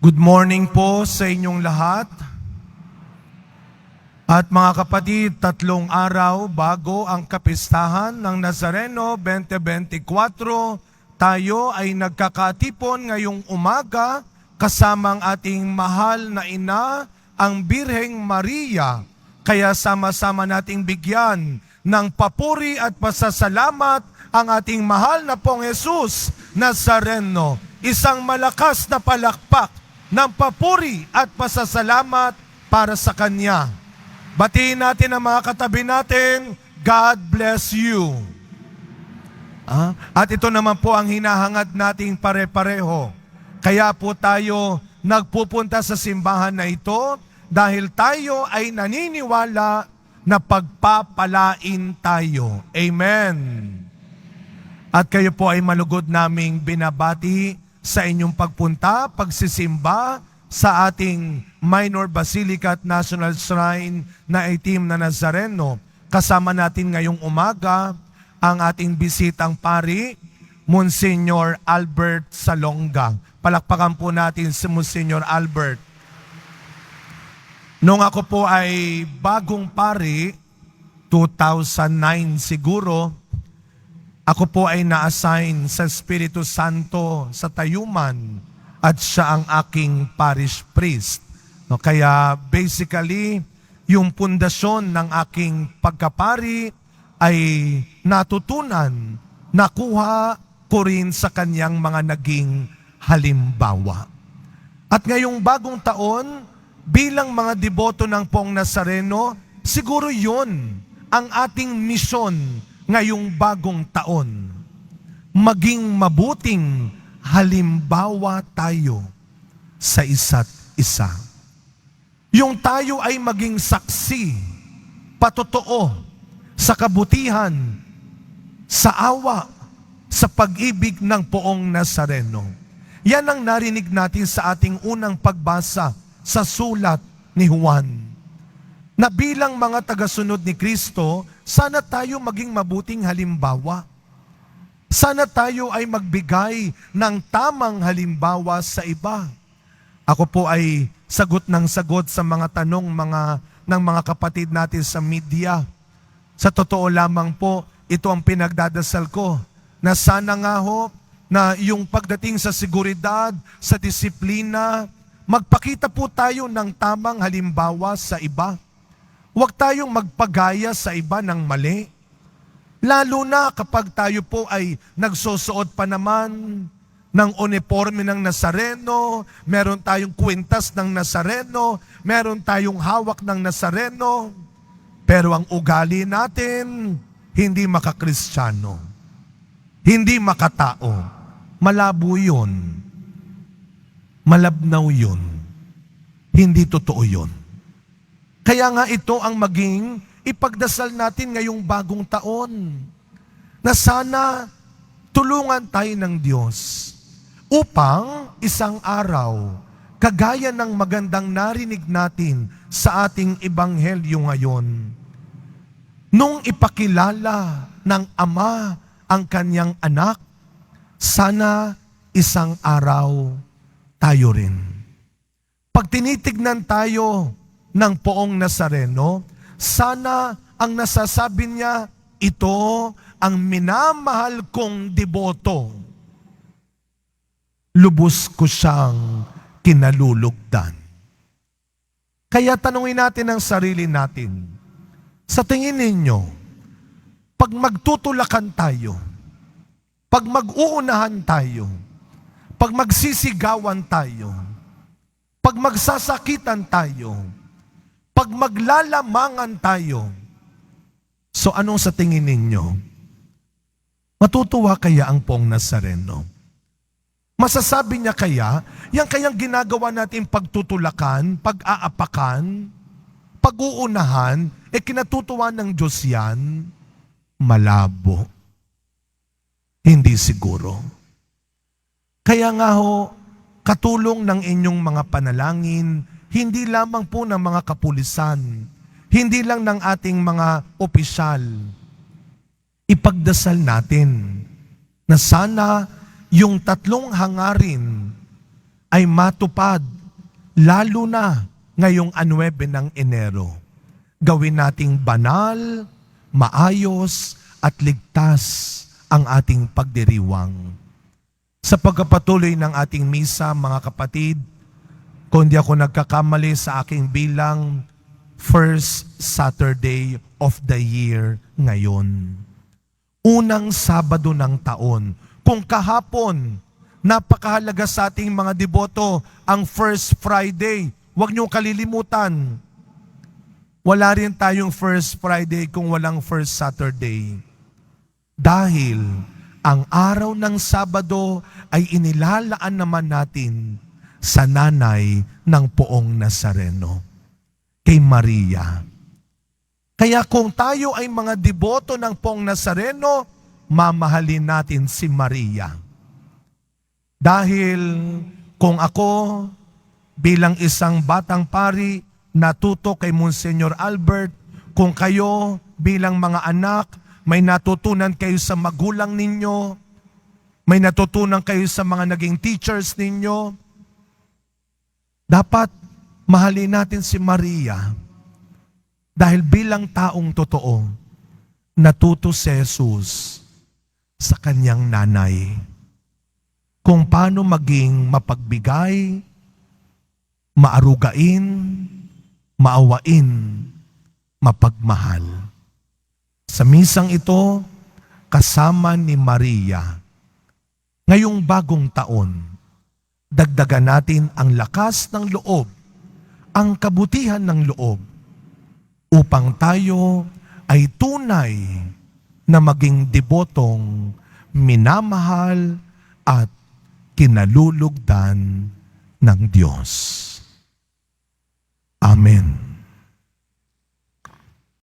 Good morning po sa inyong lahat. At mga kapatid, 3 araw bago ang kapistahan ng Nazareno 2024, tayo ay nagkakatipon ngayong umaga kasama ang ating mahal na ina, ang Birheng Maria. Kaya sama-sama nating bigyan ng papuri at pasasalamat ang ating mahal na pong Jesus Nazareno. Isang malakas na palakpak ng papuri at pasasalamat para sa Kanya. Batiin natin ang mga katabi natin, God bless you. At ito naman po ang hinahangad nating pare-pareho. Kaya po tayo nagpupunta sa simbahan na ito dahil tayo ay naniniwala na pagpapalain tayo. Amen. At kayo po ay malugod naming binabati sa inyong pagpunta, pagsisimba sa ating Minor Basilica at National Shrine na Itim na Nazareno. Kasama natin ngayong umaga ang ating bisitang pari, Monsignor Albert Salonga. Palakpakan po natin si Monsignor Albert. Nung ako po ay bagong pari, 2009 siguro, ako po ay na-assign sa Espiritu Santo sa Tayuman at siya ang aking parish priest. No, kaya basically, yung pundasyon ng aking pagkapari ay natutunan, nakuha ko rin sa kanyang mga naging halimbawa. At ngayong bagong taon, bilang mga deboto ng Poong Nazareno, siguro yun ang ating misyon ngayong bagong taon. Maging mabuting halimbawa tayo sa isa't isa. Yung tayo ay maging saksi, patotoo, sa kabutihan, sa awa, sa pag-ibig ng Poong Nazareno. Yan ang narinig natin sa ating unang pagbasa sa sulat ni Juan. Na bilang mga tagasunod ni Kristo, sana tayo maging mabuting halimbawa. Sana tayo ay magbigay ng tamang halimbawa sa iba. Ako po ay sagot ng sagot sa mga tanong ng mga kapatid natin sa media. Sa totoo lamang po, ito ang pinagdadasal ko, na sana nga ho, na yung pagdating sa seguridad, sa disiplina, magpakita po tayo ng tamang halimbawa sa iba. Huwag tayong magpagaya sa iba ng mali. Lalo na kapag tayo po ay nagsusuot pa naman ng uniforme ng Nazareno, meron tayong kwintas ng Nazareno, meron tayong hawak ng Nazareno, pero ang ugali natin, hindi makakristyano, hindi makatao. Malabo yun. Malabnaw yun. Hindi totoo yun. Kaya nga ito ang maging ipagdasal natin ngayong bagong taon, na sana tulungan tayo ng Diyos upang isang araw, kagaya ng magandang narinig natin sa ating ebanghelyo ngayon, nung ipakilala ng Ama ang kanyang anak, sana isang araw tayo rin. Pag tinitignan tayo ng Poong Nazareno, sana ang nasasabi niya, ito ang minamahal kong deboto. Lubos ko siyang kinalulugdan. Kaya tanungin natin ang sarili natin, sa tingin ninyo, pag magtutulakan tayo, pag mag-uunahan tayo, pag magsisigawan tayo, pag magsasakitan tayo, pag maglalamangan tayo, so anong sa tingin ninyo? Matutuwa kaya ang Poong Nazareno? Masasabi niya kaya, yung kayang ginagawa natin pagtutulakan, pag-aapakan, pag-uunahan, kinatutuwa ng Diyos yan? Malabo. Hindi siguro. Kaya nga ho, katulong ng inyong mga panalangin, hindi lamang po ng mga kapulisan, hindi lang ng ating mga opisyal. Ipagdasal natin na sana yung 3 hangarin ay matupad lalo na ngayong 9 ng Enero. Gawin nating banal, maayos at ligtas ang ating pagdiriwang. Sa pagpapatuloy ng ating misa, mga kapatid, kung di ako nagkakamali sa aking bilang, first Saturday of the year ngayon. Unang Sabado ng taon. Kung kahapon, napakahalaga sa ating mga deboto ang First Friday. Huwag niyong kalilimutan. Wala rin tayong First Friday kung walang First Saturday. Dahil ang araw ng Sabado ay inilalaan naman natin sa nanay ng Poong Nazareno, kay Maria. Kaya kung tayo ay mga deboto ng Poong Nazareno, mamahalin natin si Maria. Dahil kung ako bilang isang batang pari natuto kay Monsignor Albert, kung kayo bilang mga anak may natutunan kayo sa magulang ninyo, may natutunan kayo sa mga naging teachers ninyo, dapat mahalin natin si Maria. Dahil bilang taong totoo, natuto si Jesus sa kanyang nanay kung paano maging mapagbigay, maarugain, maawain, mapagmahal. Sa misang ito, kasama ni Maria, ngayong bagong taon, dagdagan natin ang lakas ng loob, ang kabutihan ng loob, upang tayo ay tunay na maging debotong minamahal at kinalulugdan ng Diyos. Amen.